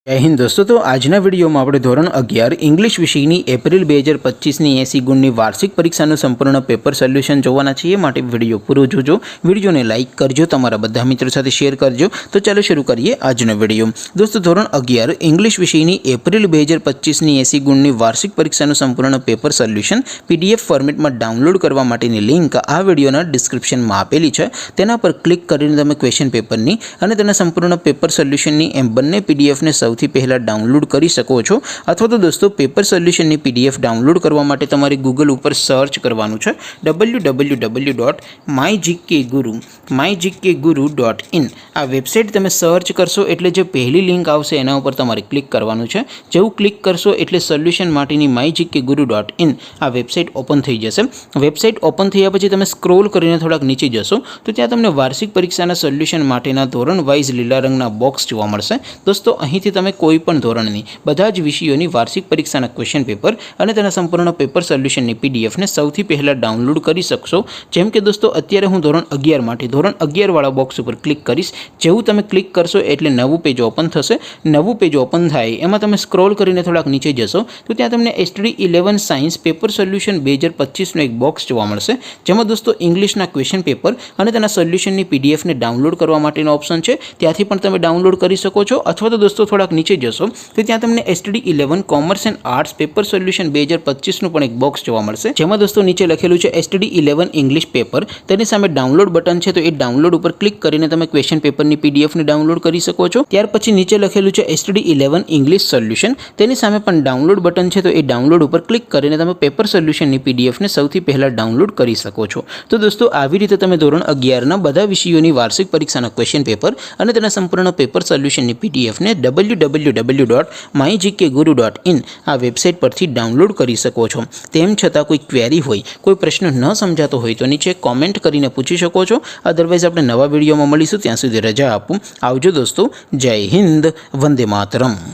जय हिंद दोस्तों। तो आजना वीडियो में આપણે ધોરણ 11 इंग्लिश વિષયની એપ્રિલ 2025ની 80 ગુણની વાર્ષિક પરીક્ષાનું સંપૂર્ણ પેપર સોલ્યુશન જોવાના છીએ। માટે વિડિયો પૂરો જોજો, વિડિયોને લાઈક કરજો, તમારા બધા મિત્રો સાથે શેર કરજો। તો ચાલો શરૂ કરીએ આજનો વિડિયો। દોસ્તો ધોરણ 11 इंग्लिश વિષયની એપ્રિલ 2025ની 80 ગુણની વાર્ષિક પરીક્ષાનું સંપૂર્ણ પેપર સોલ્યુશન PDF ફોર્મેટમાં ડાઉનલોડ કરવા માટેની લિંક આ વિડિયોના ડિસ્ક્રિપ્શનમાં આપેલી છે। તેના પર ક્લિક કરીને તમે ક્વેશ્ચન પેપરની અને તેના સંપૂર્ણ પેપર સોલ્યુશનની એમ બંને PDF ને સૌથી પહેલા ડાઉનલોડ કરી શકો છો। અથવા તો દોસ્તો પેપર સોલ્યુશનની PDF ડાઉનલોડ કરવા માટે તમારે ગૂગલ ઉપર સર્ચ કરવાનું છે www.mygkguru.in। આ વેબસાઇટ તમે સર્ચ કરશો એટલે જે પહેલી લિંક આવશે એના ઉપર તમારે ક્લિક કરવાનું છે। જેવું ક્લિક કરશો એટલે સોલ્યુશન માટેની mygkguru.in આ વેબસાઇટ ઓપન થઈ જશે। વેબસાઇટ ઓપન થયા પછી તમે સ્ક્રોલ કરીને થોડાક નીચે જશો તો ત્યાં તમને વાર્ષિક પરીક્ષાના સોલ્યુશન માટેના ધોરણ વાઇઝ લીલા રંગના બોક્સ જોવા મળશે। દોસ્તો અહીંથી તમે કોઈપણ ધોરણની બધા જ વિષયોની વાર્ષિક પરીક્ષાના ક્વેશ્ચન પેપર અને તેના સંપૂર્ણ પેપર સોલ્યુશનની PDF ને સૌથી પહેલાં ડાઉનલોડ કરી શકશો। જેમ કે દોસ્તો અત્યારે હું ધોરણ 11 માટે ધોરણ 11 વાળા બોક્સ ઉપર ક્લિક કરીશ। જેવું તમે ક્લિક કરશો એટલે નવું પેજ ઓપન થશે। નવું પેજ ઓપન થાય એમાં તમે સ્ક્રોલ કરીને થોડાક નીચે જશો તો ત્યાં તમને STD 11 સાયન્સ પેપર સોલ્યુશન 2025નું એક બોક્સ જોવા મળશે। જેમાં દોસ્તો ઇંગ્લિશના ક્વેશ્ચન પેપર અને તેના સોલ્યુશનની PDF ને ડાઉનલોડ કરવા માટેનો ઓપ્શન છે, ત્યાંથી પણ તમે ડાઉનલોડ કરી શકો છો। અથવા તો દોસ્તો થોડાક નીચે જશો તો ત્યાં તમને STD 11 commerce and arts paper solution 2025નું પણ એક બોક્સ જોવા મળશે। જેમાં દોસ્તો નીચે લખેલું છે STD 11 ઇંગ્લિશ પેપર, તેની સામે ડાઉનલોડ બટન છે, તો એ ડાઉનલોડ ઉપર ક્લિક કરીને તમે ક્વેશ્ચન પેપરની PDF ને ડાઉનલોડ કરી શકો છો। ત્યાર પછી નીચે લખેલું છે STD 11 ઇંગ્લિશ સોલ્યુશન, તેની સામે પણ ડાઉનલોડ બટન છે, તો એ ડાઉનલોડ ઉપર ક્લિક કરીને તમે પેપર સોલ્યુશનની PDF ને સૌથી પહેલા ડાઉનલોડ કરી શકો છો। તો દોસ્તો આવી રીતે તમે ધોરણ 11ના બધા વિષયોની વાર્ષિક પરીક્ષાના ક્વેશ્ચન પેપર અને તેના સંપૂર્ણ પેપર સોલ્યુશનની PDF ને www.mygkguru.in આ વેબસાઇટ પરથી ડાઉનલોડ કરી શકો છો। તેમ છતાં કોઈ ક્વેરી હોય, કોઈ પ્રશ્ન ન સમજાતો હોય તો નીચે કોમેન્ટ કરીને પૂછી શકો છો। અધરવાઇઝ આપણે નવા વિડીયોમાં મળીશું, ત્યાં સુધી રજા આપું। આવજો દોસ્તો, જય હિન્દ, વંદે માતરમ।